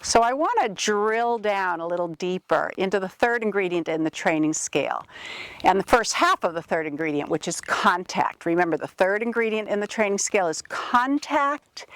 So I want to drill down a little deeper into the third ingredient in the training scale, and the first half of the third ingredient, which is contact. Remember, the third ingredient in the training scale is contact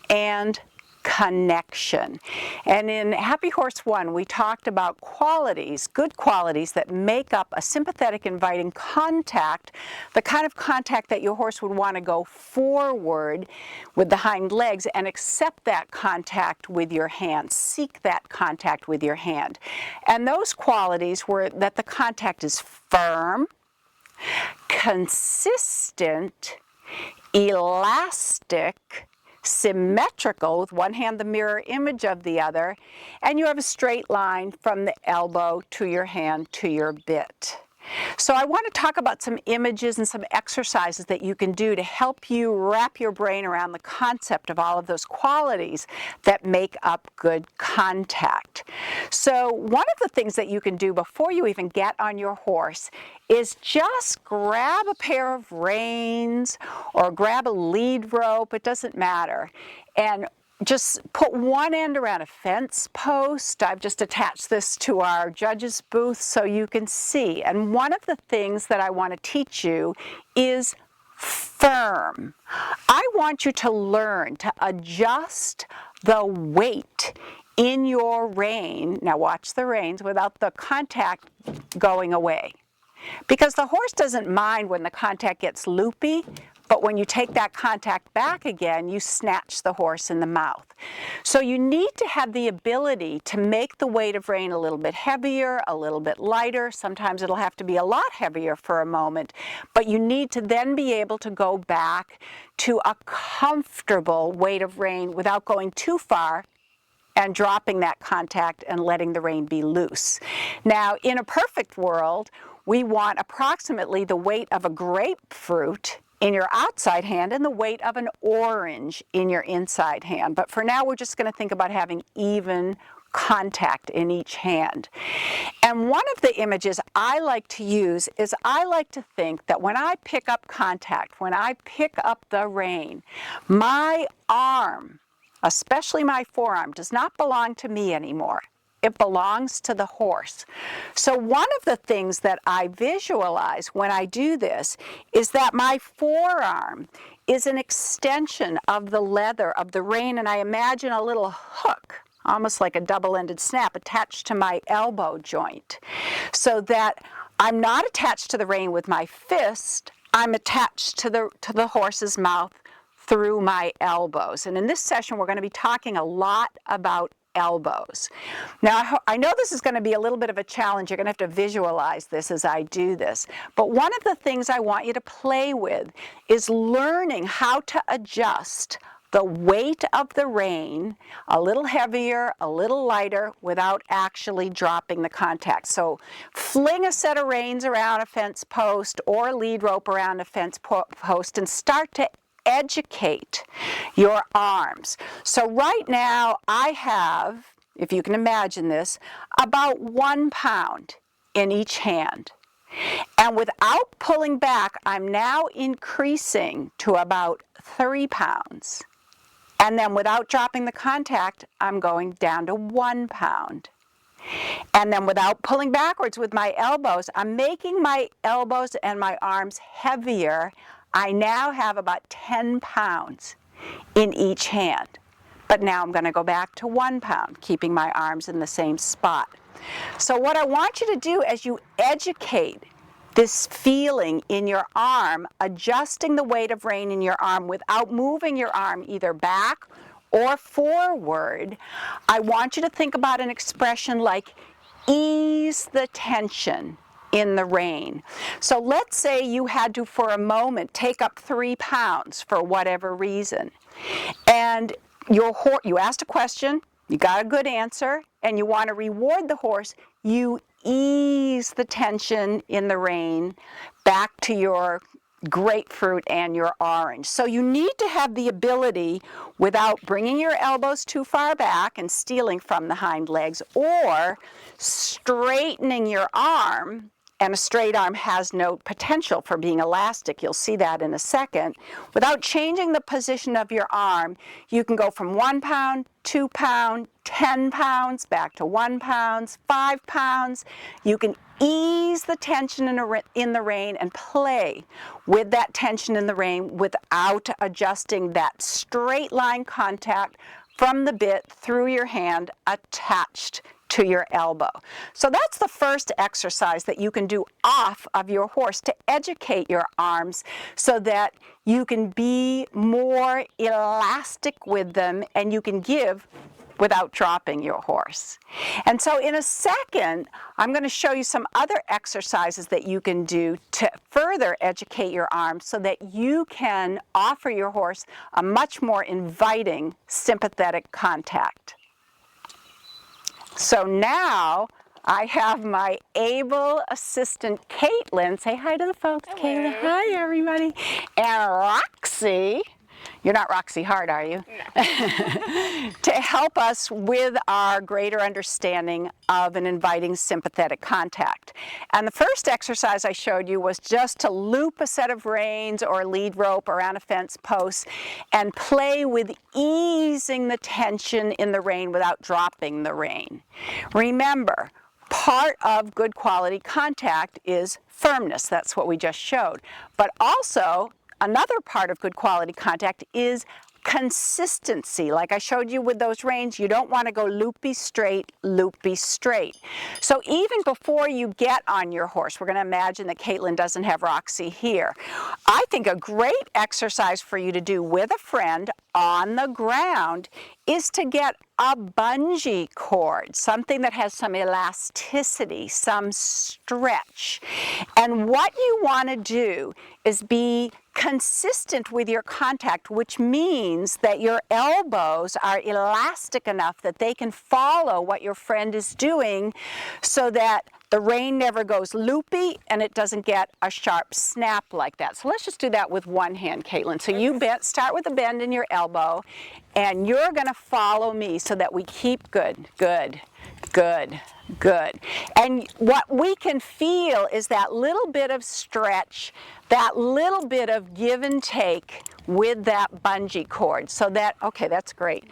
and connection. And in Happy Horse 1, we talked about qualities, good qualities that make up a sympathetic, inviting contact, the kind of contact that your horse would want to go forward with the hind legs and accept that contact with your hand, seek that contact with your hand. And those qualities were that the contact is firm, consistent, elastic, symmetrical, with one hand the mirror image of the other, and you have a straight line from the elbow to your hand to your bit. So I want to talk about some images and some exercises that you can do to help you wrap your brain around the concept of all of those qualities that make up good contact. So one of the things that you can do before you even get on your horse is just grab a pair of reins or grab a lead rope, it doesn't matter, and just put one end around a fence post. I've just attached this to our judges booth so you can see. And one of the things that I want to teach you is firm. I want you to learn to adjust the weight in your rein. Now watch the reins without the contact going away. Because the horse doesn't mind when the contact gets loopy, but when you take that contact back again, you snatch the horse in the mouth. So you need to have the ability to make the weight of rein a little bit heavier, a little bit lighter. Sometimes it'll have to be a lot heavier for a moment, but you need to then be able to go back to a comfortable weight of rein without going too far and dropping that contact and letting the rein be loose. Now, in a perfect world, we want approximately the weight of a grapefruit in your outside hand and the weight of an orange in your inside hand. But for now, we're just going to think about having even contact in each hand. And one of the images I like to use is I like to think that when I pick up contact, when I pick up the rein, my arm, especially my forearm, does not belong to me anymore. It belongs to the horse. So one of the things that I visualize when I do this is that my forearm is an extension of the leather of the rein, and I imagine a little hook, almost like a double-ended snap, attached to my elbow joint, so that I'm not attached to the rein with my fist, I'm attached to the horse's mouth through my elbows. And in this session, we're going to be talking a lot about elbows. Now, I know this is going to be a little bit of a challenge. You're going to have to visualize this as I do this. But one of the things I want you to play with is learning how to adjust the weight of the rein, a little heavier, a little lighter, without actually dropping the contact. So fling a set of reins around a fence post or a lead rope around a fence post and start to educate your arms. So right now I have, if you can imagine this, about 1 pound in each hand. And without pulling back, I'm now increasing to about 3 pounds. And then without dropping the contact, I'm going down to 1 pound. And then without pulling backwards with my elbows, I'm making my elbows and my arms heavier. I now have about 10 pounds in each hand. But now I'm going to go back to 1 pound, keeping my arms in the same spot. So what I want you to do as you educate this feeling in your arm, adjusting the weight of rein in your arm without moving your arm either back or forward, I want you to think about an expression like ease the tension in the rein. So let's say you had to, for a moment, take up 3 pounds for whatever reason. And you asked a question, you got a good answer, and you want to reward the horse. You ease the tension in the rein back to your grapefruit and your orange. So you need to have the ability, without bringing your elbows too far back and stealing from the hind legs, or straightening your arm and a straight arm has no potential for being elastic. You'll see that in a second. Without changing the position of your arm, you can go from 1 pound, 2 pound, 10 pounds, back to 1 pound, 5 pounds. You can ease the tension in the rein and play with that tension in the rein without adjusting that straight line contact from the bit through your hand attached to your elbow. So that's the first exercise that you can do off of your horse to educate your arms so that you can be more elastic with them and you can give without dropping your horse. And so in a second, I'm going to show you some other exercises that you can do to further educate your arms so that you can offer your horse a much more inviting sympathetic contact. So now I have my able assistant Caitlin. Say hi to the folks. Hello. Caitlin, hi everybody. And Roxy. You're not Roxy Hart, are you? No. To help us with our greater understanding of an inviting sympathetic contact. And the first exercise I showed you was just to loop a set of reins or a lead rope around a fence post and play with easing the tension in the rein without dropping the rein. Remember, part of good quality contact is firmness. That's what we just showed. But also, another part of good quality contact is consistency. Like I showed you with those reins, you don't want to go loopy straight, loopy straight. So even before you get on your horse, we're going to imagine that Caitlin doesn't have Roxy here. I think a great exercise for you to do with a friend on the ground is to get a bungee cord, something that has some elasticity, some stretch. And what you want to do is be consistent with your contact, which means that your elbows are elastic enough that they can follow what your friend is doing so that the rein never goes loopy and it doesn't get a sharp snap like that. So let's just do that with one hand, Caitlin. So you start with a bend in your elbow and you're going to follow me so that we keep good, good, good, good. And what we can feel is that little bit of stretch, that little bit of give and take with that bungee cord. So that, okay, that's great.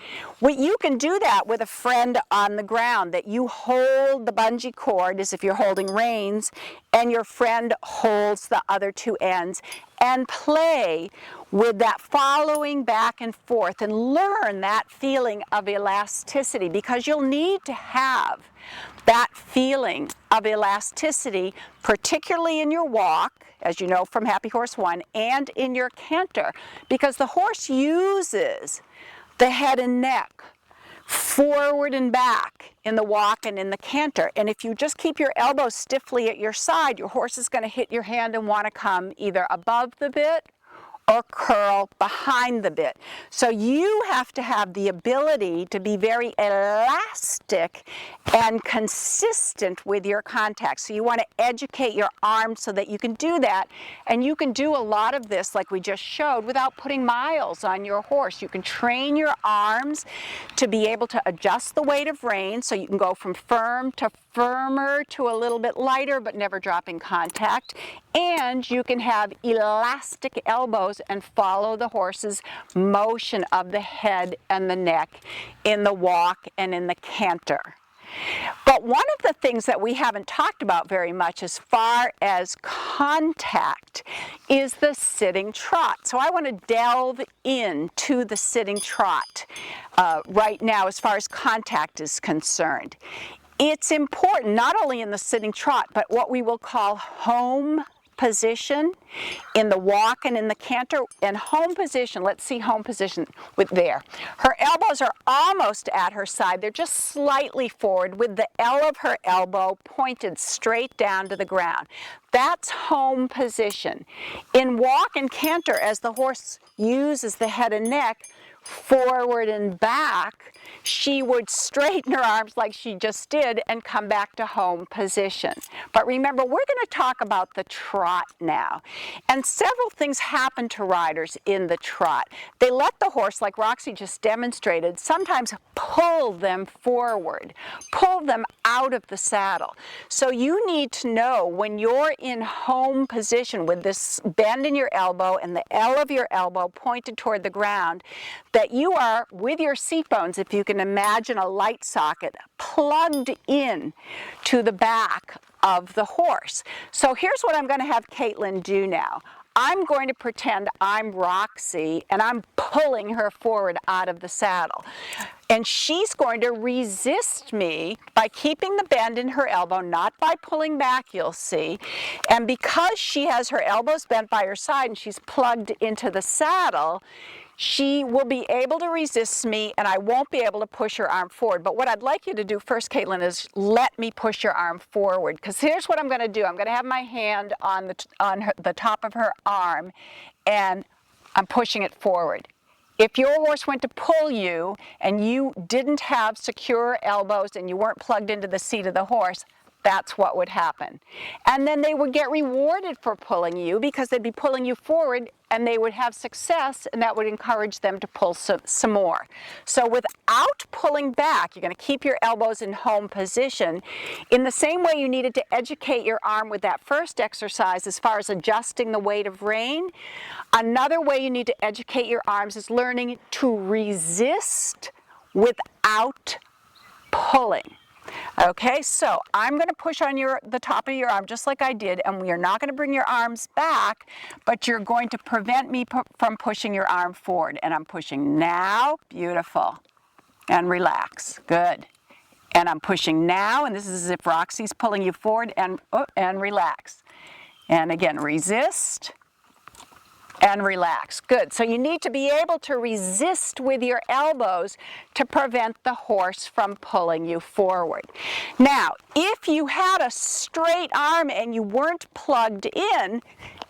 You can do that with a friend on the ground, that you hold the bungee cord as if you're holding reins, and your friend holds the other two ends, and play with that following back and forth and learn that feeling of elasticity, because you'll need to have that feeling of elasticity, particularly in your walk, as you know from Happy Horse 1, and in your canter, because the horse uses the head and neck forward and back in the walk and in the canter. And if you just keep your elbows stiffly at your side, your horse is going to hit your hand and want to come either above the bit or curl behind the bit. So you have to have the ability to be very elastic and consistent with your contact. So you want to educate your arms so that you can do that. And you can do a lot of this, like we just showed, without putting miles on your horse. You can train your arms to be able to adjust the weight of rein, so you can go from firm to firmer to a little bit lighter, but never dropping contact. And you can have elastic elbows and follow the horse's motion of the head and the neck in the walk and in the canter. But one of the things that we haven't talked about very much as far as contact is the sitting trot. So I want to delve into the sitting trot right now as far as contact is concerned. It's important not only in the sitting trot, but what we will call home position in the walk and in the canter. And home position, let's see home position with there. Her elbows are almost at her side. They're just slightly forward with the L of her elbow pointed straight down to the ground. That's home position. In walk and canter, as the horse uses the head and neck, forward and back, she would straighten her arms like she just did and come back to home position. But remember, we're going to talk about the trot now. And several things happen to riders in the trot. They let the horse, like Roxy just demonstrated, sometimes pull them forward, pull them out of the saddle. So you need to know when you're in home position with this bend in your elbow and the L of your elbow pointed toward the ground, that you are, with your seat bones, if you can imagine a light socket, plugged in to the back of the horse. So here's what I'm going to have Caitlin do now. I'm going to pretend I'm Roxy and I'm pulling her forward out of the saddle. And she's going to resist me by keeping the bend in her elbow, not by pulling back, you'll see. And because she has her elbows bent by her side and she's plugged into the saddle, she will be able to resist me and I won't be able to push her arm forward. But what I'd like you to do first, Caitlin, is let me push your arm forward. Because here's what I'm going to do. I'm going to have my hand on the top of her arm and I'm pushing it forward. If your horse went to pull you and you didn't have secure elbows and you weren't plugged into the seat of the horse, that's what would happen. And then they would get rewarded for pulling you because they'd be pulling you forward and they would have success and that would encourage them to pull some more. So without pulling back, you're going to keep your elbows in home position. In the same way you needed to educate your arm with that first exercise as far as adjusting the weight of rein, another way you need to educate your arms is learning to resist without pulling. Okay, so I'm going to push on the top of your arm just like I did, and we are not going to bring your arms back, but you're going to prevent me from pushing your arm forward. And I'm pushing now, beautiful, and relax, good. And I'm pushing now, and this is as if Roxy's pulling you forward, and relax. And again, resist. And relax. Good. So you need to be able to resist with your elbows to prevent the horse from pulling you forward. Now, if you had a straight arm and you weren't plugged in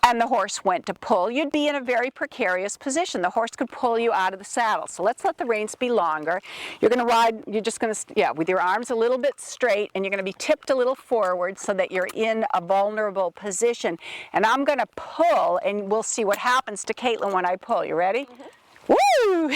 and the horse went to pull, you'd be in a very precarious position. The horse could pull you out of the saddle. So let's let the reins be longer. You're going to ride, you're just going to, with your arms a little bit straight, and you're going to be tipped a little forward so that you're in a vulnerable position. And I'm going to pull, and we'll see what happens to Caitlin when I pull. You ready? Woo!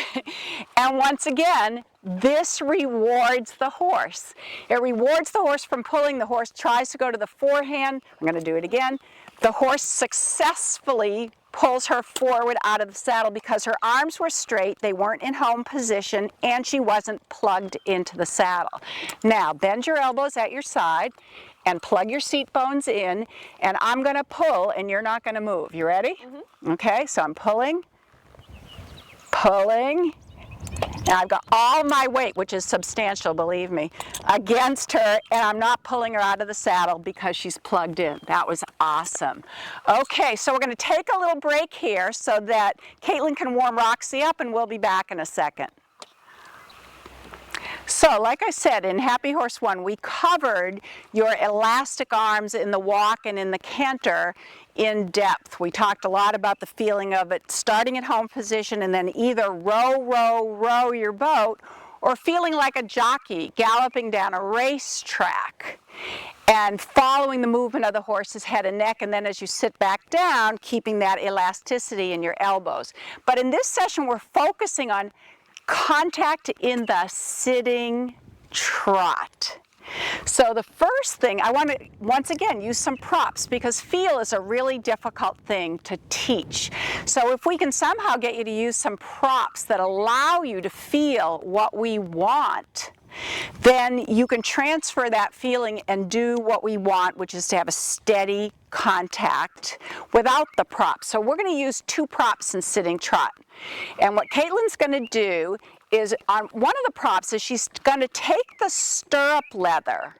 And once again, this rewards the horse. It rewards the horse from pulling. The horse tries to go to the forehand. I'm going to do it again. The horse successfully pulls her forward out of the saddle because her arms were straight, they weren't in home position, and she wasn't plugged into the saddle. Now, bend your elbows at your side and plug your seat bones in, and I'm going to pull, and you're not going to move. You ready? Okay, so I'm pulling, and I've got all my weight, which is substantial, believe me, against her, and I'm not pulling her out of the saddle because she's plugged in. That was awesome. Okay, so we're going to take a little break here so that Caitlin can warm Roxy up, and we'll be back in a second. So, like I said, in Happy Horse 1, we covered your elastic arms in the walk and in the canter in depth. We talked a lot about the feeling of it starting at home position and then either row your boat, or feeling like a jockey galloping down a racetrack and following the movement of the horse's head and neck, and then as you sit back down, keeping that elasticity in your elbows. But in this session, we're focusing on contact in the sitting trot. So the first thing, I want to once again use some props because feel is a really difficult thing to teach. So if we can somehow get you to use some props that allow you to feel what we want, then you can transfer that feeling and do what we want, which is to have a steady contact without the props. So we're going to use two props in sitting trot. And what Caitlin's going to do is, on one of the props, is she's going to take the stirrup leather,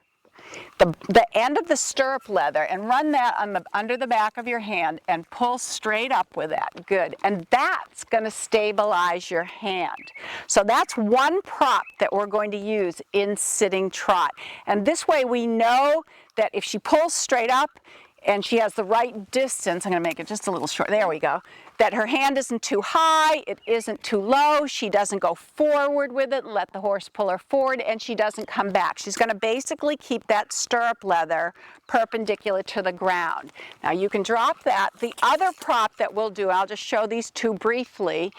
the end of the stirrup leather, and run that under the back of your hand and pull straight up with that. Good. And that's going to stabilize your hand. So that's one prop that we're going to use in sitting trot. And this way we know that if she pulls straight up and she has the right distance, I'm going to make it just a little short, there we go, that her hand isn't too high, it isn't too low, she doesn't go forward with it and let the horse pull her forward, and she doesn't come back. She's going to basically keep that stirrup leather perpendicular to the ground. Now you can drop that. The other prop that we'll do, I'll just show these two briefly,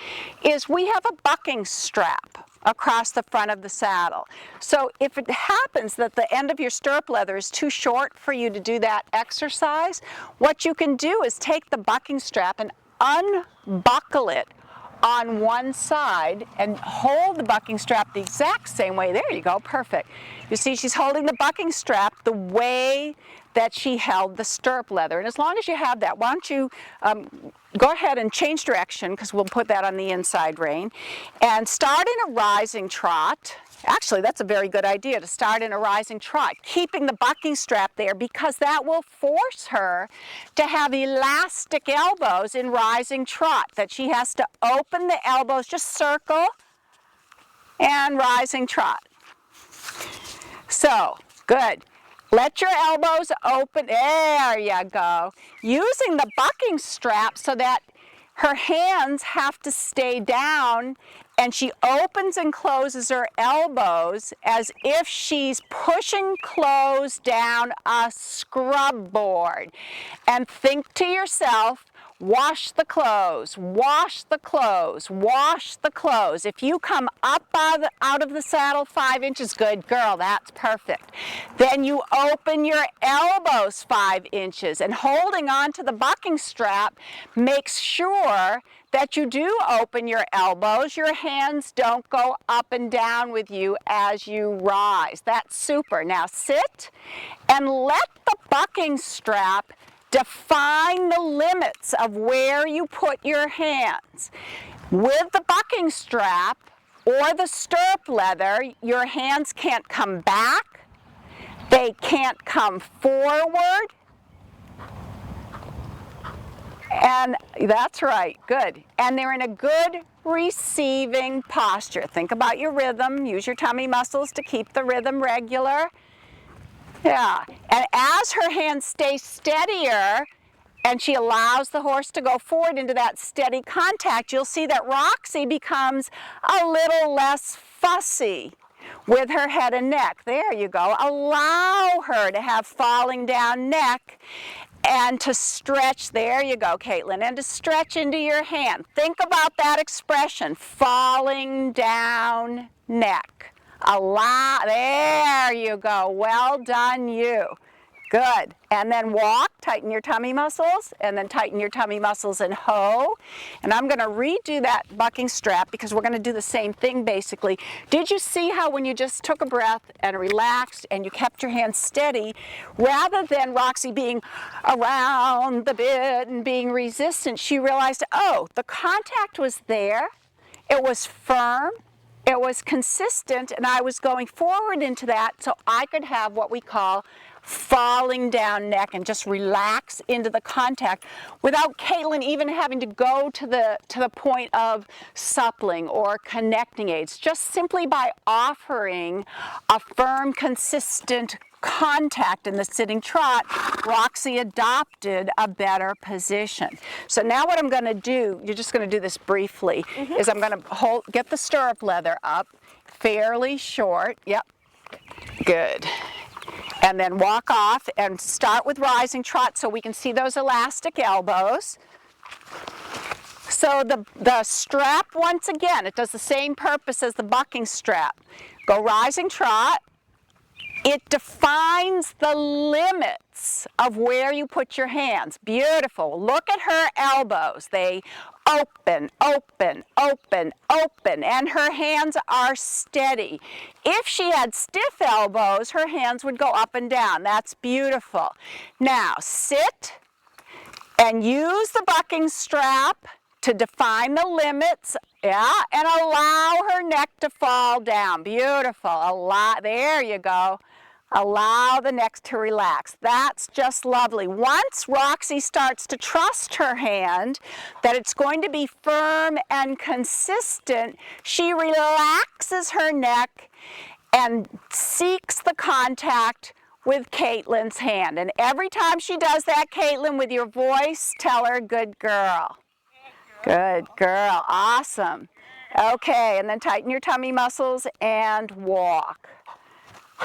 is we have a bucking strap across the front of the saddle. So if it happens that the end of your stirrup leather is too short for you to do that exercise, what you can do is take the bucking strap and unbuckle it on one side and hold the bucking strap the exact same way. There you go, perfect. You see she's holding the bucking strap the way that she held the stirrup leather. And as long as you have that, why don't you go ahead and change direction, because we'll put that on the inside rein, and start in a rising trot. Actually, that's a very good idea to start in a rising trot, keeping the bucking strap there, because that will force her to have elastic elbows in rising trot, that she has to open the elbows, just circle and rising trot. So, good. Let your elbows open, there you go. Using the bucking strap so that her hands have to stay down, and she opens and closes her elbows as if she's pushing clothes down a scrub board. And think to yourself, wash the clothes, wash the clothes, wash the clothes. If you come up out of the saddle 5 inches, good girl, that's perfect. Then you open your elbows 5 inches, and holding on to the bucking strap makes sure that you do open your elbows. Your hands don't go up and down with you as you rise. That's super. Now sit and let the bucking strap define the limits of where you put your hands. With the bucking strap or the stirrup leather, your hands can't come back, they can't come forward, and that's right, good. And they're in a good receiving posture. Think about your rhythm, use your tummy muscles to keep the rhythm regular. Yeah, and as her hands stay steadier and she allows the horse to go forward into that steady contact, you'll see that Roxy becomes a little less fussy with her head and neck. There you go. Allow her to have falling down neck and to stretch. There you go, Caitlin, and to stretch into your hand. Think about that expression, falling down neck. Allow, there you go, well done you. Good, and then walk, tighten your tummy muscles, and then tighten your tummy muscles and hoe. And I'm gonna redo that bucking strap because we're gonna do the same thing basically. Did you see how when you just took a breath and relaxed and you kept your hands steady, rather than Roxy being around the bit and being resistant, she realized, oh, the contact was there, it was firm, it was consistent, and I was going forward into that so I could have what we call falling down neck and just relax into the contact without Caitlin even having to go to the point of suppling or connecting aids. Just simply by offering a firm, consistent contact in the sitting trot, Roxy adopted a better position. So now what I'm going to do, you're just going to do this briefly, is I'm going to get the stirrup leather up fairly short. Yep, good. And then walk off and start with rising trot so we can see those elastic elbows. So the strap, once again, it does the same purpose as the bucking strap. Go rising trot. It defines the limits of where you put your hands. Beautiful. Look at her elbows. They open, open, open, open, and her hands are steady. If she had stiff elbows, her hands would go up and down. That's beautiful. Now, sit and use the bucking strap to define the limits, yeah, and allow her neck to fall down. Beautiful. There you go. Allow the neck to relax. That's just lovely. Once Roxy starts to trust her hand that it's going to be firm and consistent, she relaxes her neck and seeks the contact with Caitlin's hand. And every time she does that, Caitlin, with your voice, tell her, good girl. Good girl, awesome. Okay, and then tighten your tummy muscles and walk.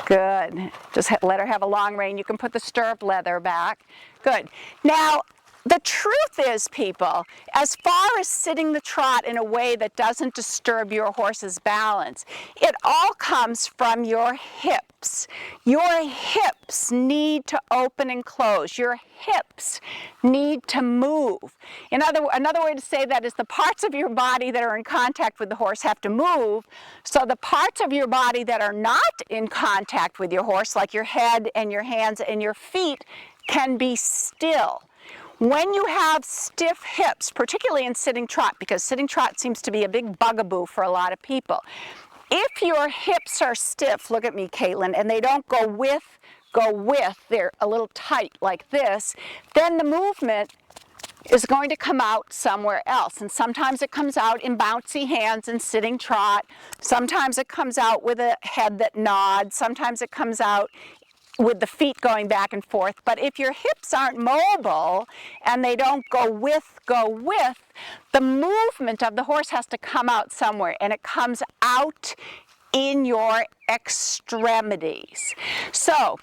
Good. Just let her have a long rein. You can put the stirrup leather back. Good. Now, the truth is, people, as far as sitting the trot in a way that doesn't disturb your horse's balance, it all comes from your hips. Your hips need to open and close. Your hips need to move. Another way to say that is the parts of your body that are in contact with the horse have to move, so the parts of your body that are not in contact with your horse, like your head and your hands and your feet, can be still. When you have stiff hips, particularly in sitting trot, because sitting trot seems to be a big bugaboo for a lot of people, if your hips are stiff, look at me, Caitlin, and they don't go with, they're a little tight like this, then the movement is going to come out somewhere else. And sometimes it comes out in bouncy hands and sitting trot. Sometimes it comes out with a head that nods. Sometimes it comes out with the feet going back and forth. But if your hips aren't mobile and they don't go with, the movement of the horse has to come out somewhere, and it comes out in your extremities. So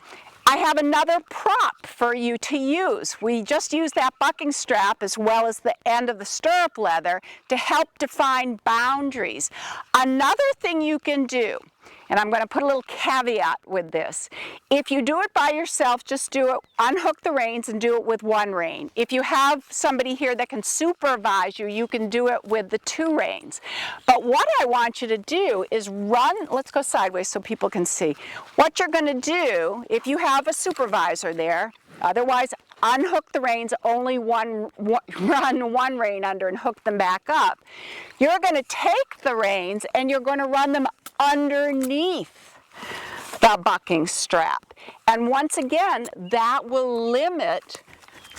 I have another prop for you to use. We just used that bucking strap as well as the end of the stirrup leather to help define boundaries. Another thing you can do, and I'm going to put a little caveat with this. If you do it by yourself, just do it, unhook the reins and do it with one rein. If you have somebody here that can supervise you, you can do it with the two reins. But what I want you to do is run, let's go sideways so people can see. What you're going to do, if you have a supervisor there, otherwise unhook the reins, only run one rein under and hook them back up. You're going to take the reins and you're going to run them underneath the bucking strap. And once again, that will limit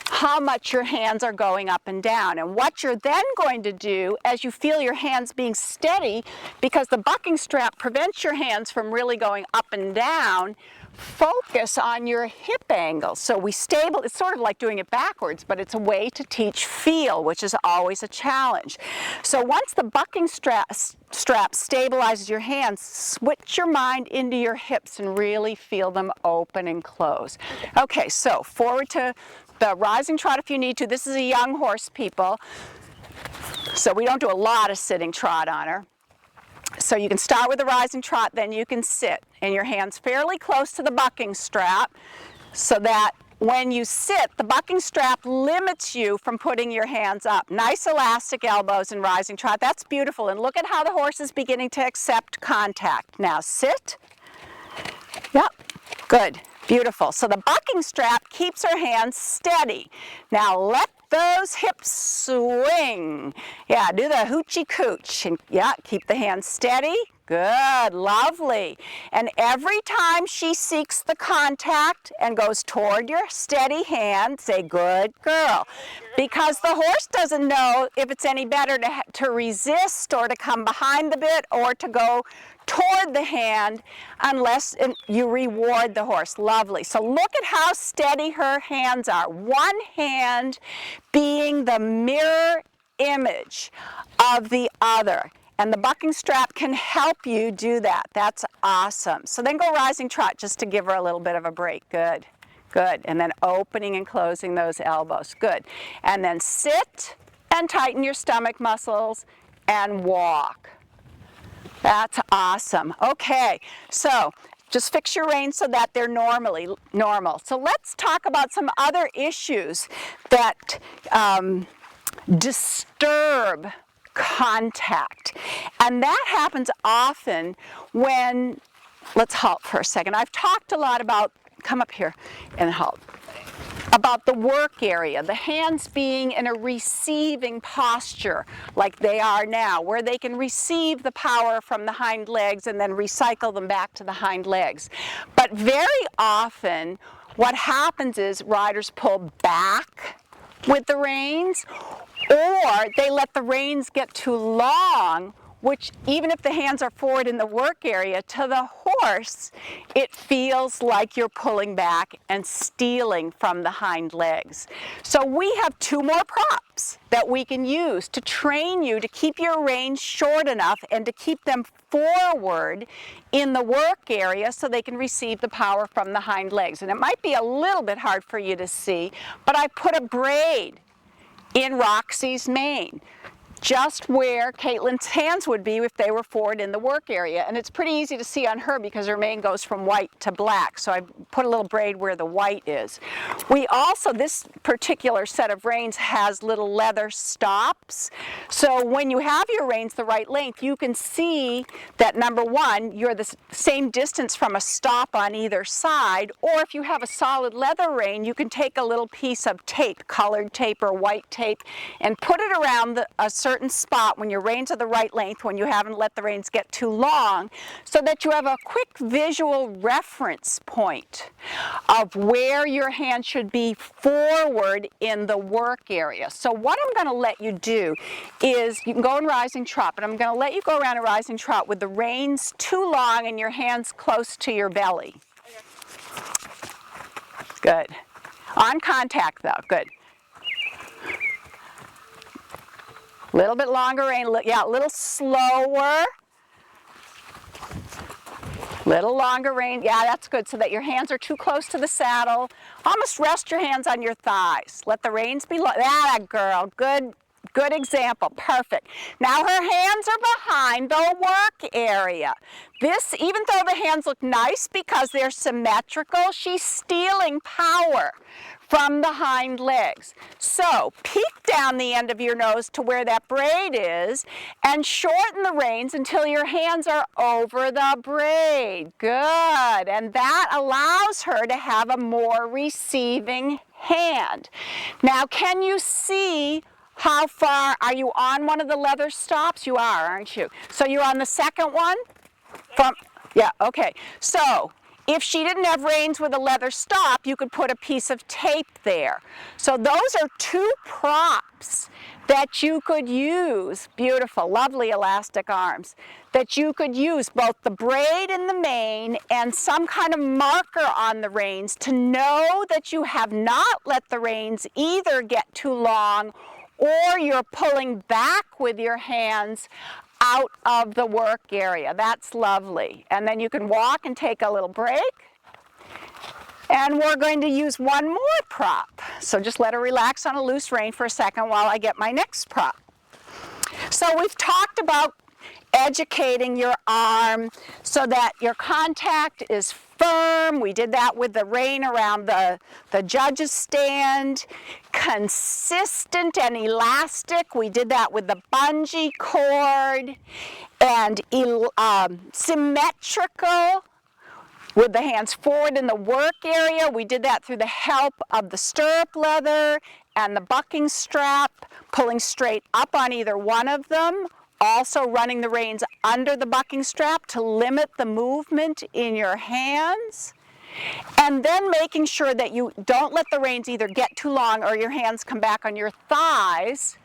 how much your hands are going up and down. And what you're then going to do, as you feel your hands being steady, because the bucking strap prevents your hands from really going up and down, focus on your hip angle. So it's sort of like doing it backwards, but it's a way to teach feel, which is always a challenge. So once the bucking strap stabilizes your hands, switch your mind into your hips and really feel them open and close. Okay, so forward to the rising trot if you need to. This is a young horse, people, so we don't do a lot of sitting trot on her. So you can start with the rising trot, then you can sit, and your hands fairly close to the bucking strap, so that when you sit, the bucking strap limits you from putting your hands up. Nice elastic elbows in rising trot. That's beautiful. And look at how the horse is beginning to accept contact. Now sit. Yep, good. Beautiful. So the bucking strap keeps her hands steady. Now let those hips swing. Yeah, do the hoochie cooch. And yeah, keep the hands steady. Good, lovely. And every time she seeks the contact and goes toward your steady hand, say, good girl. Because the horse doesn't know if it's any better to resist or to come behind the bit or to go toward the hand unless you reward the horse. Lovely. So look at how steady her hands are. One hand being the mirror image of the other. And the bucking strap can help you do that. That's awesome. So then go rising trot just to give her a little bit of a break. Good. Good. And then opening and closing those elbows. Good. And then sit and tighten your stomach muscles and walk. That's awesome. Okay, so just fix your reins so that they're normal. So let's talk about some other issues that disturb contact. And that happens often when, let's halt for a second. I've talked a lot about, come up here and halt, about the work area, the hands being in a receiving posture like they are now, where they can receive the power from the hind legs and then recycle them back to the hind legs. But very often what happens is riders pull back with the reins, or they let the reins get too long, which even if the hands are forward in the work area, to the force, it feels like you're pulling back and stealing from the hind legs. So we have two more props that we can use to train you to keep your reins short enough and to keep them forward in the work area so they can receive the power from the hind legs. And it might be a little bit hard for you to see, but I put a braid in Roxy's mane, just where Caitlin's hands would be if they were forward in the work area. And it's pretty easy to see on her because her mane goes from white to black. So I put a little braid where the white is. We also, this particular set of reins has little leather stops. So when you have your reins the right length, you can see that number one, you're the same distance from a stop on either side. Or if you have a solid leather rein, you can take a little piece of tape, colored tape or white tape, and put it around a certain spot when your reins are the right length, when you haven't let the reins get too long, so that you have a quick visual reference point of where your hand should be forward in the work area. So what I'm going to let you do is, you can go in rising trot, but I'm going to let you go around a rising trot with the reins too long and your hands close to your belly. Good. On contact though, good. Little bit longer rein, yeah, a little slower. Little longer rein, yeah, that's good, so that your hands are too close to the saddle. Almost rest your hands on your thighs. Let the reins be low. That girl, good example, perfect. Now her hands are behind the work area. This, even though the hands look nice because they're symmetrical, she's stealing power from the hind legs. So peek down the end of your nose to where that braid is and shorten the reins until your hands are over the braid. Good. And that allows her to have a more receiving hand. Now can you see how far, are you on one of the leather stops? You are, aren't you? So you're on the second one? Yeah, okay. So if she didn't have reins with a leather stop, you could put a piece of tape there. So those are two props that you could use, beautiful, lovely elastic arms, that you could use both the braid in the mane and some kind of marker on the reins to know that you have not let the reins either get too long or you're pulling back with your hands out of the work area. That's lovely. And then you can walk and take a little break. And we're going to use one more prop. So just let her relax on a loose rein for a second while I get my next prop. So we've talked about educating your arm so that your contact is firm. We did that with the rein around the judge's stand. Consistent and elastic. We did that with the bungee cord. And symmetrical with the hands forward in the work area. We did that through the help of the stirrup leather and the bucking strap, pulling straight up on either one of them. Also running the reins under the bucking strap to limit the movement in your hands. And then making sure that you don't let the reins either get too long or your hands come back on your thighs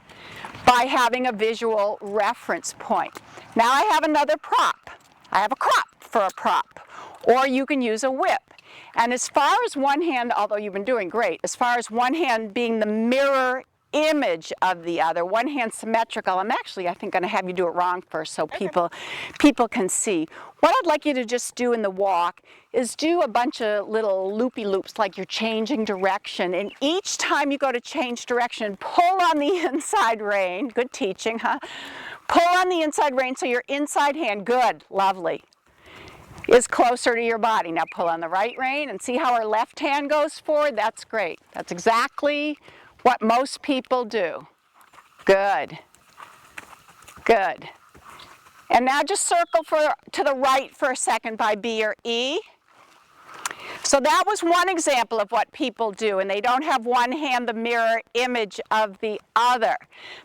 by having a visual reference point. Now I have another prop. I have a crop for a prop. Or you can use a whip. And as far as one hand, although you've been doing great, as far as one hand being the mirror image of the other, one hand symmetrical. I'm actually, I think, going to have you do it wrong first so people can see. What I'd like you to just do in the walk is do a bunch of little loopy loops like you're changing direction. And each time you go to change direction, pull on the inside rein. Good teaching, huh? Pull on the inside rein so your inside hand, good, lovely, is closer to your body. Now pull on the right rein and see how our left hand goes forward. That's great. That's exactly what most people do. Good. Good. And now just circle to the right for a second by B or E. So that was one example of what people do, and they don't have one hand the mirror image of the other,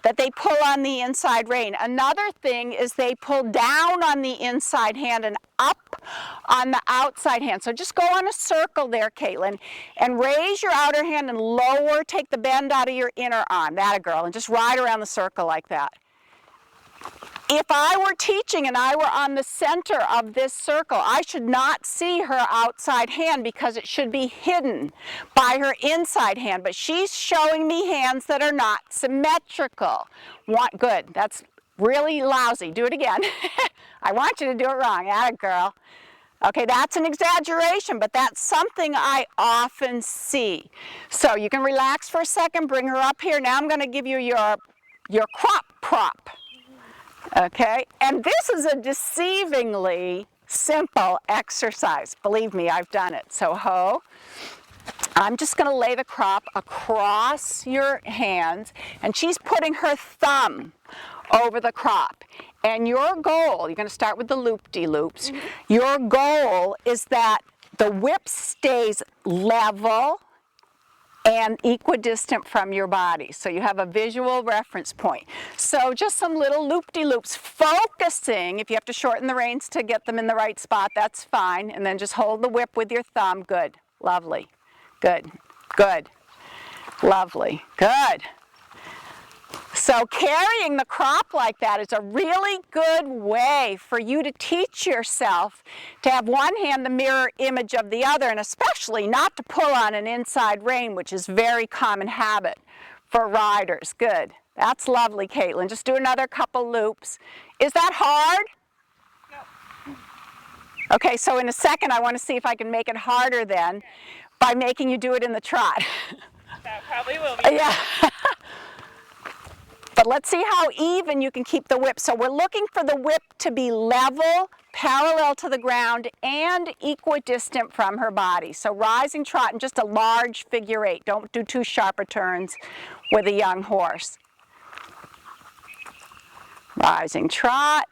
that they pull on the inside rein. Another thing is they pull down on the inside hand and up on the outside hand. So just go on a circle there, Caitlin, and raise your outer hand and lower, take the bend out of your inner arm. That a girl, and just ride around the circle like that. if I were teaching and I were on the center of this circle, I should not see her outside hand because it should be hidden by her inside hand. But she's showing me hands that are not symmetrical. Good, that's really lousy. Do it again. I want you to do it wrong. Atta girl. Okay, that's an exaggeration, but that's something I often see. So you can relax for a second, bring her up here. Now I'm going to give you your crop prop. Okay, and this is a deceivingly simple exercise. Believe me, I've done it. So I'm just going to lay the crop across your hands, and she's putting her thumb over the crop. And your goal, you're going to start with the loop-de-loops, your goal is that the whip stays level and equidistant from your body. So you have a visual reference point. So just some little loop-de-loops, focusing. If you have to shorten the reins to get them in the right spot, that's fine. And then just hold the whip with your thumb. Good. Lovely. Good. Good. Lovely. Good. So carrying the crop like that is a really good way for you to teach yourself to have one hand the mirror image of the other, and especially not to pull on an inside rein, which is a very common habit for riders. Good. That's lovely, Caitlin. Just do another couple loops. Is that hard? No. Okay, so in a second I want to see if I can make it harder then by making you do it in the trot. That probably will be. Yeah. But let's see how even you can keep the whip. So we're looking for the whip to be level, parallel to the ground, and equidistant from her body. So rising trot and just a large figure eight. Don't do too sharp a turns with a young horse. Rising trot.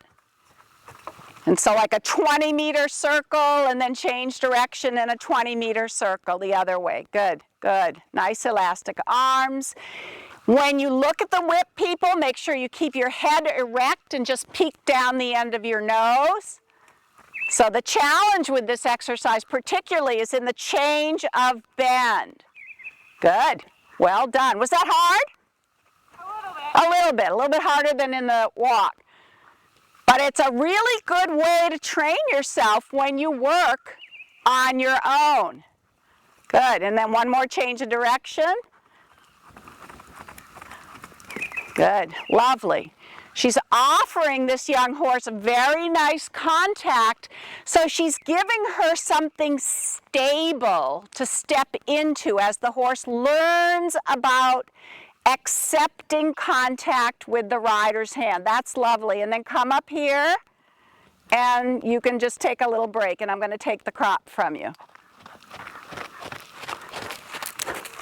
And so like a 20-meter circle and then change direction and a 20-meter circle the other way. Good, good. Nice elastic arms. When you look at the whip, people, make sure you keep your head erect and just peek down the end of your nose. So the challenge with this exercise particularly is in the change of bend. Good. Well done. Was that hard? A little bit. A little bit harder than in the walk. But it's a really good way to train yourself when you work on your own. Good. And then one more change of direction. Good. Lovely. She's offering this young horse a very nice contact, so she's giving her something stable to step into as the horse learns about accepting contact with the rider's hand. That's lovely. And then come up here, and you can just take a little break, and I'm going to take the crop from you.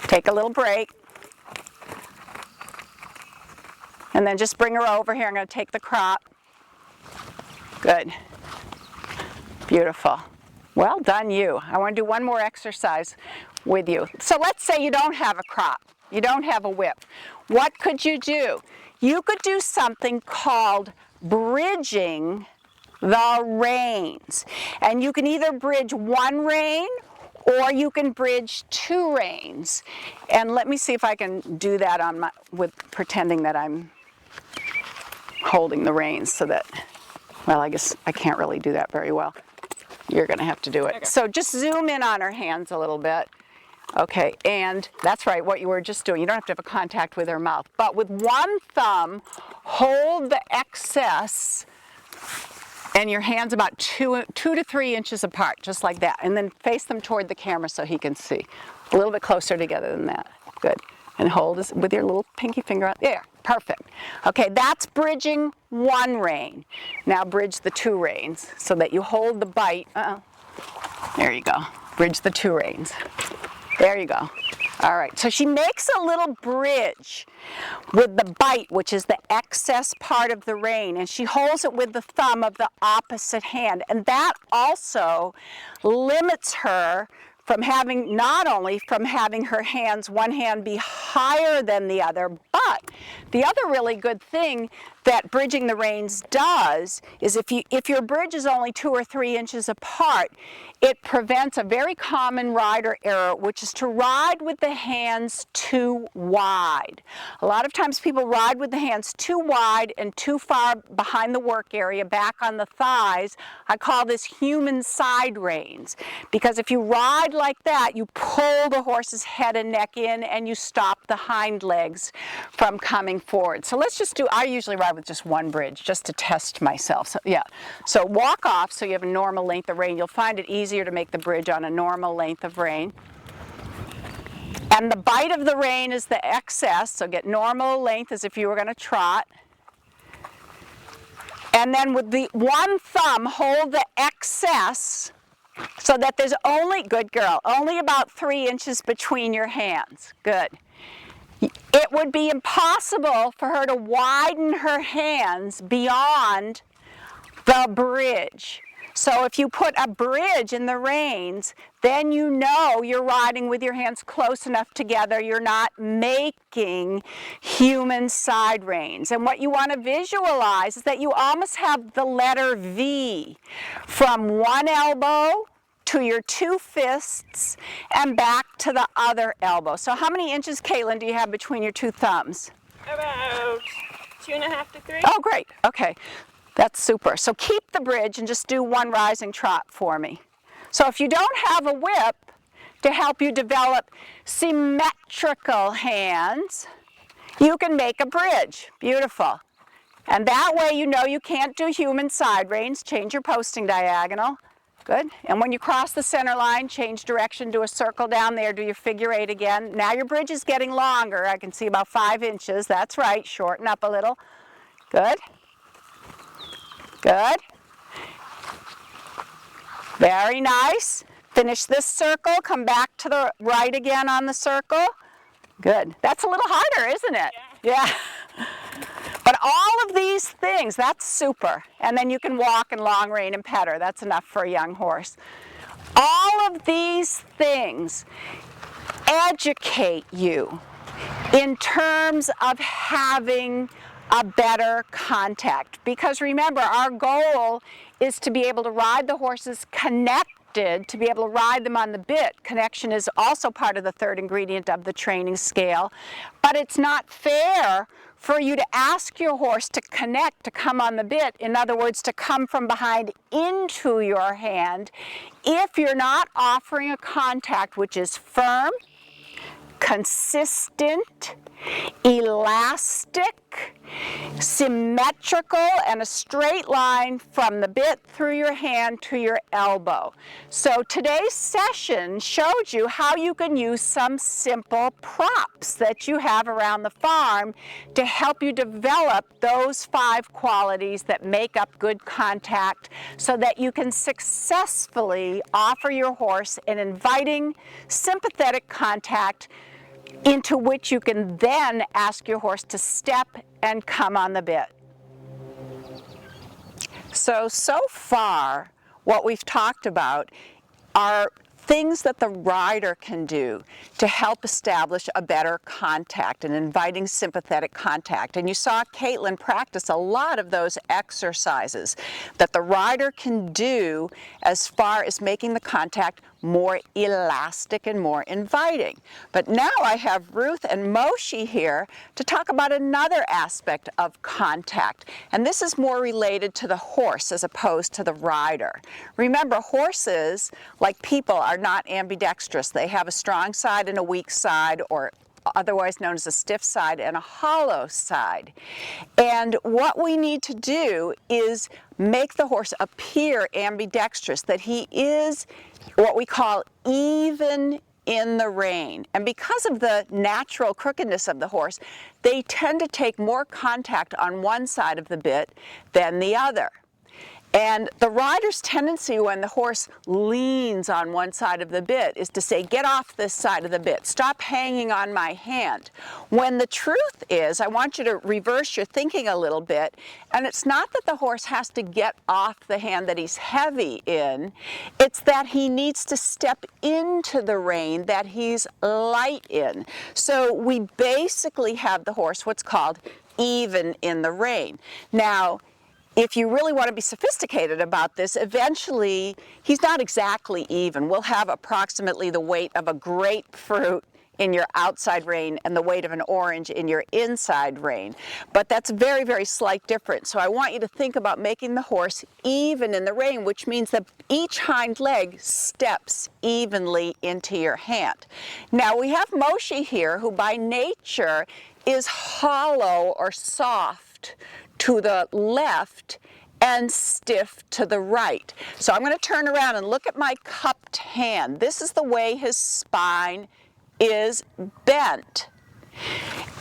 Take a little break. And then just bring her over here. I'm going to take the crop. Good. Beautiful. Well done, you. I want to do one more exercise with you. So let's say you don't have a crop. You don't have a whip. What could you do? You could do something called bridging the reins. And you can either bridge one rein or you can bridge two reins. And let me see if I can do that on with pretending that I'm holding the reins so that, well, I guess I can't really do that very well. You're going to have to do it. Okay. So just zoom in on her hands a little bit. Okay, and that's right, what you were just doing. You don't have to have a contact with her mouth. But with one thumb, hold the excess and your hands about 2 to 3 inches apart, just like that. And then face them toward the camera so he can see. A little bit closer together than that. Good. And hold this with your little pinky finger out there. Perfect. Okay, that's bridging one rein. Now bridge the two reins so that you hold the bite. There you go. Bridge the two reins. There you go. All right, so she makes a little bridge with the bite, which is the excess part of the rein, and she holds it with the thumb of the opposite hand. And that also limits her from having, not only from having her hands, one hand be higher than the other, but the other really good thing that bridging the reins does is if your bridge is only 2 or 3 inches apart, it prevents a very common rider error, which is to ride with the hands too wide. A lot of times people ride with the hands too wide and too far behind the work area, back on the thighs. I call this human side reins, because if you ride like that, you pull the horse's head and neck in and you stop the hind legs from coming forward. So let's just do, I usually ride with just one bridge just to test myself. So yeah, so walk off so you have a normal length of rein. You'll find it easier to make the bridge on a normal length of rein. And the bite of the rein is the excess, so get normal length as if you were going to trot. And then with the one thumb, hold the excess so that there's only, good girl, only about 3 inches between your hands. Good. It would be impossible for her to widen her hands beyond the bridge. So if you put a bridge in the reins, then you know you're riding with your hands close enough together. You're not making human side reins. And what you want to visualize is that you almost have the letter V from one elbow to your 2 fists and back to the other elbow. So how many inches, Caitlin, do you have between your 2 thumbs? About 2.5 to 3. Oh, great. Okay. That's super. So keep the bridge and just do one rising trot for me. So if you don't have a whip to help you develop symmetrical hands, you can make a bridge. Beautiful. And that way you know you can't do human side reins. Change your posting diagonal. Good. And when you cross the center line, change direction, do a circle down there, do your figure 8 again. Now your bridge is getting longer. I can see about 5 inches. That's right. Shorten up a little. Good. Good. Very nice. Finish this circle. Come back to the right again on the circle. Good. That's a little harder, isn't it? Yeah. But all of these things, that's super. And then you can walk and long rein and pet her. That's enough for a young horse. All of these things educate you in terms of having a better contact. Because remember, our goal is to be able to ride the horses connected, to be able to ride them on the bit. Connection is also part of the 3rd ingredient of the training scale. But it's not fair for you to ask your horse to connect, to come on the bit, in other words, to come from behind into your hand, if you're not offering a contact which is firm, consistent, elastic, symmetrical, and a straight line from the bit through your hand to your elbow. So today's session showed you how you can use some simple props that you have around the farm to help you develop those 5 qualities that make up good contact, so that you can successfully offer your horse an inviting, sympathetic contact into which you can then ask your horse to step and come on the bit. So far, what we've talked about are things that the rider can do to help establish a better contact, an inviting, sympathetic contact. And you saw Caitlin practice a lot of those exercises that the rider can do as far as making the contact more elastic and more inviting. But now I have Ruth and Moshe here to talk about another aspect of contact. And this is more related to the horse as opposed to the rider. Remember, horses, like people, are not ambidextrous. They have a strong side and a weak side, or otherwise known as a stiff side and a hollow side. And what we need to do is make the horse appear ambidextrous, that he is what we call even in the rein. And because of the natural crookedness of the horse, they tend to take more contact on one side of the bit than the other. And the rider's tendency when the horse leans on one side of the bit is to say, get off this side of the bit, stop hanging on my hand. When the truth is, I want you to reverse your thinking a little bit, and it's not that the horse has to get off the hand that he's heavy in, it's that he needs to step into the rein that he's light in. So we basically have the horse what's called even in the rein. Now, if you really want to be sophisticated about this, eventually he's not exactly even. We'll have approximately the weight of a grapefruit in your outside rein and the weight of an orange in your inside rein. But that's a very, very slight difference. So I want you to think about making the horse even in the rein, which means that each hind leg steps evenly into your hand. Now we have Moshi here, who by nature is hollow or soft to the left and stiff to the right. So I'm going to turn around and look at my cupped hand. This is the way his spine is bent.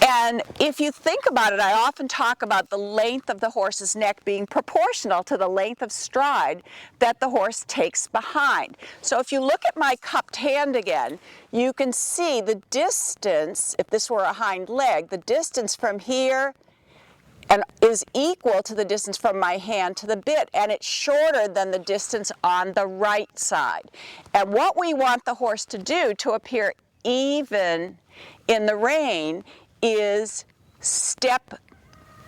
And if you think about it, I often talk about the length of the horse's neck being proportional to the length of stride that the horse takes behind. So if you look at my cupped hand again, you can see the distance, if this were a hind leg, the distance from here and is equal to the distance from my hand to the bit, and it's shorter than the distance on the right side. And what we want the horse to do to appear even in the rein is step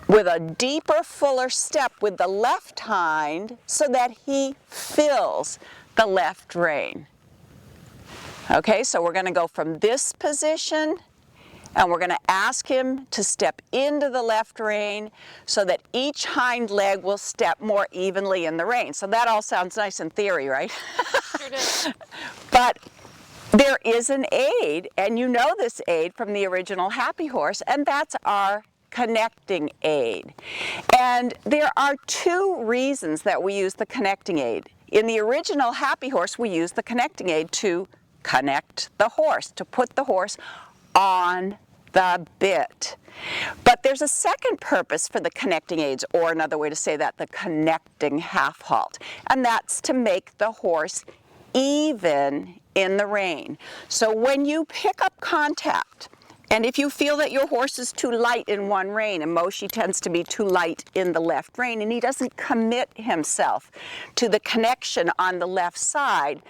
with a deeper, fuller step with the left hind so that he fills the left rein. Okay, so we're going to go from this position and we're going to ask him to step into the left rein so that each hind leg will step more evenly in the rein. So that all sounds nice in theory, right? Sure does. But there is an aid, and you know this aid from the original Happy Horse, and that's our connecting aid. And there are two reasons that we use the connecting aid. In the original Happy Horse, we use the connecting aid to connect the horse, to put the horse on the bit. But there's a second purpose for the connecting aids, or another way to say that, the connecting half halt, and that's to make the horse even in the rein. So when you pick up contact, and if you feel that your horse is too light in one rein, and Moshi tends to be too light in the left rein, and he doesn't commit himself to the connection on the left side,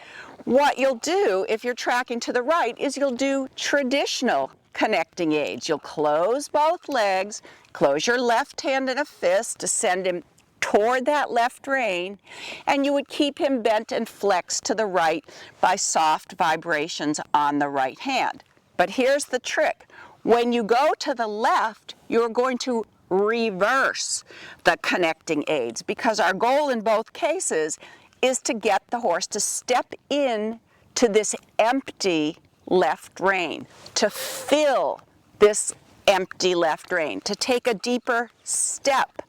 what you'll do if you're tracking to the right is you'll do traditional connecting aids. You'll close both legs, close your left hand in a fist to send him toward that left rein, and you would keep him bent and flexed to the right by soft vibrations on the right hand. But here's the trick. When you go to the left, you're going to reverse the connecting aids, because our goal in both cases is to get the horse to step in to this empty left rein, to fill this empty left rein, to take a deeper step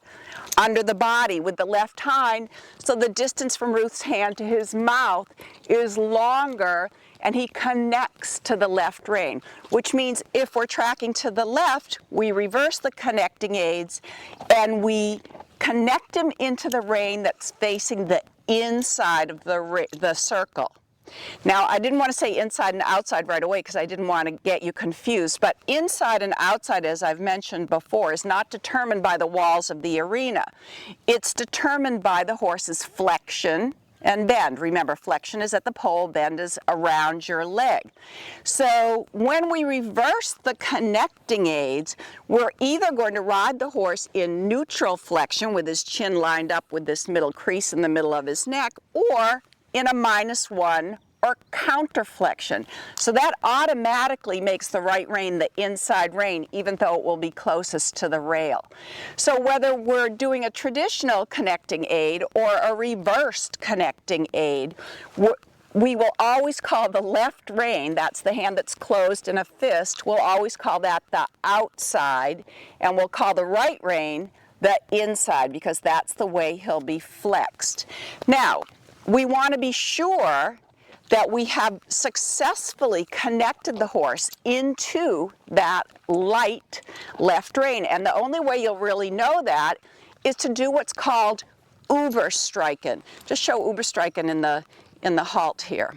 under the body with the left hind, so the distance from Ruth's hand to his mouth is longer and he connects to the left rein, which means if we're tracking to the left, we reverse the connecting aids and we connect him into the rein that's facing the inside of the circle. Now, I didn't want to say inside and outside right away because I didn't want to get you confused, but inside and outside, as I've mentioned before, is not determined by the walls of the arena. It's determined by the horse's flexion and bend. Remember, flexion is at the pole, bend is around your leg. So when we reverse the connecting aids, we're either going to ride the horse in neutral flexion with his chin lined up with this middle crease in the middle of his neck, or in a -1 or counterflexion. So that automatically makes the right rein the inside rein, even though it will be closest to the rail. So whether we're doing a traditional connecting aid or a reversed connecting aid, we will always call the left rein, that's the hand that's closed in a fist, we'll always call that the outside, and we'll call the right rein the inside, because that's the way he'll be flexed. Now, we want to be sure that we have successfully connected the horse into that light left rein. And the only way you'll really know that is to do what's called Überstreichen. Just show Überstreichen in the halt here,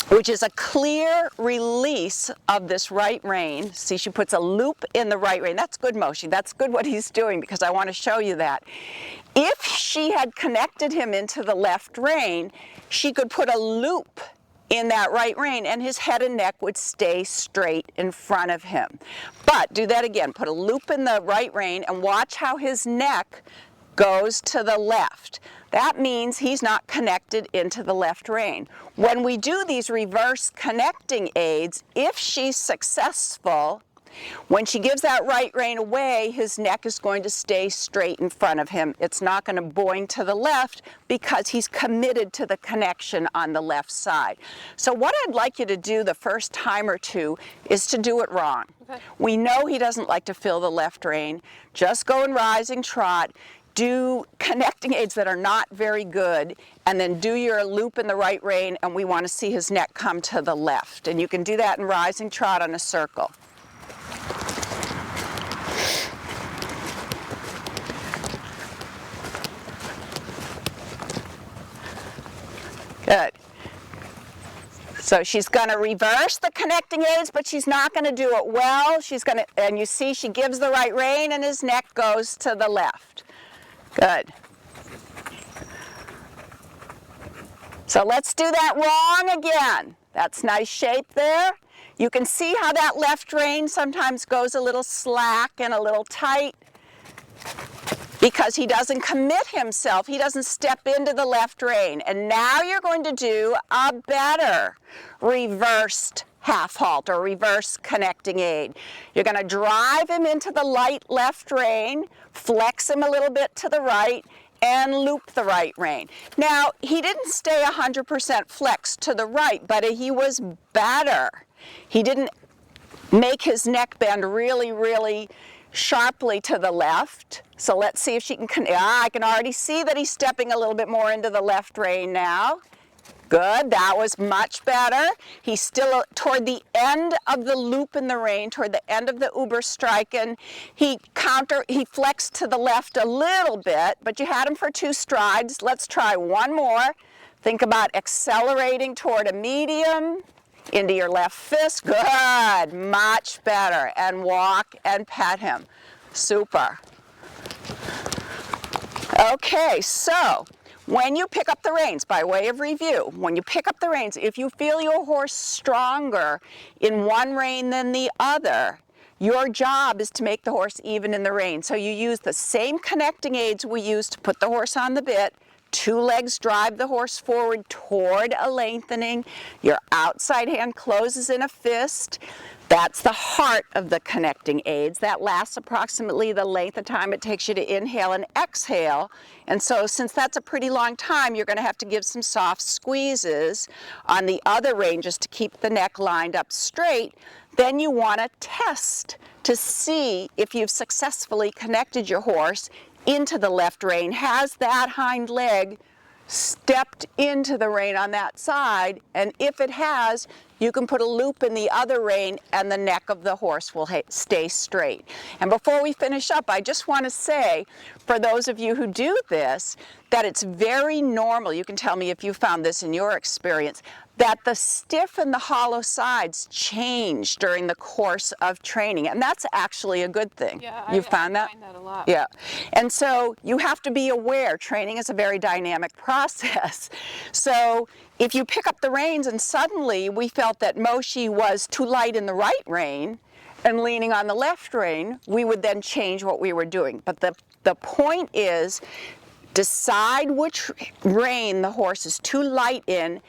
which is a clear release of this right rein. See, she puts a loop in the right rein. That's good, Moshi. That's good what he's doing, because I want to show you that. If she had connected him into the left rein, she could put a loop in that right rein, and his head and neck would stay straight in front of him. But do that again. Put a loop in the right rein and watch how his neck goes to the left. That means he's not connected into the left rein. When we do these reverse connecting aids, if she's successful, when she gives that right rein away, his neck is going to stay straight in front of him. It's not going to boing to the left because he's committed to the connection on the left side. So what I'd like you to do the first time or two is to do it wrong. Okay. We know he doesn't like to feel the left rein. Just go in rising trot. Do connecting aids that are not very good, and then do your loop in the right rein, and we want to see his neck come to the left. And you can do that in rising trot on a circle. Good. So she's going to reverse the connecting aids, but she's not going to do it well. She's going to, and you see she gives the right rein and his neck goes to the left. Good. So let's do that wrong again. That's nice shape there. You can see how that left rein sometimes goes a little slack and a little tight because he doesn't commit himself. He doesn't step into the left rein. And now you're going to do a better reversed half halt or reverse connecting aid. You're going to drive him into the light left rein, flex him a little bit to the right, and loop the right rein. Now, he didn't stay 100% flexed to the right, but he was better. He didn't make his neck bend really, really sharply to the left. So let's see if she can, I can already see that he's stepping a little bit more into the left rein now. Good, that was much better. He's still toward the end of the loop in the rein, toward the end of the Überstreichen. He flexed to the left a little bit, but you had him for 2 strides. Let's try one more. Think about accelerating toward a medium, into your left fist. Good, much better. And walk and pet him. Super. Okay, so when you pick up the reins, by way of review, when you pick up the reins, if you feel your horse stronger in one rein than the other, your job is to make the horse even in the rein. So you use the same connecting aids we use to put the horse on the bit. 2 legs drive the horse forward toward a lengthening. Your outside hand closes in a fist. That's the heart of the connecting aids. That lasts approximately the length of time it takes you to inhale and exhale. And so since that's a pretty long time, you're going to have to give some soft squeezes on the other rein just to keep the neck lined up straight. Then you want to test to see if you've successfully connected your horse into the left rein. Has that hind leg stepped into the rein on that side? And if it has, you can put a loop in the other rein and the neck of the horse will stay straight. And before we finish up, I just want to say, for those of you who do this, that it's very normal, you can tell me if you found this in your experience, that the stiff and the hollow sides change during the course of training, and that's actually a good thing. Yeah, you found that? I find that a lot. Yeah, and so you have to be aware. Training is a very dynamic process. So if you pick up the reins and suddenly we felt that Moshi was too light in the right rein and leaning on the left rein, we would then change what we were doing. But the point is, decide which rein the horse is too light in,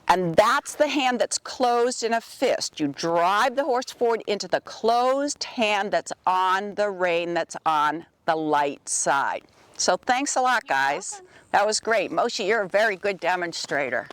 and that's the hand that's closed in a fist. You drive the horse forward into the closed hand that's on the rein that's on the light side. So thanks a lot, guys. That was great. Moshi, you're a very good demonstrator.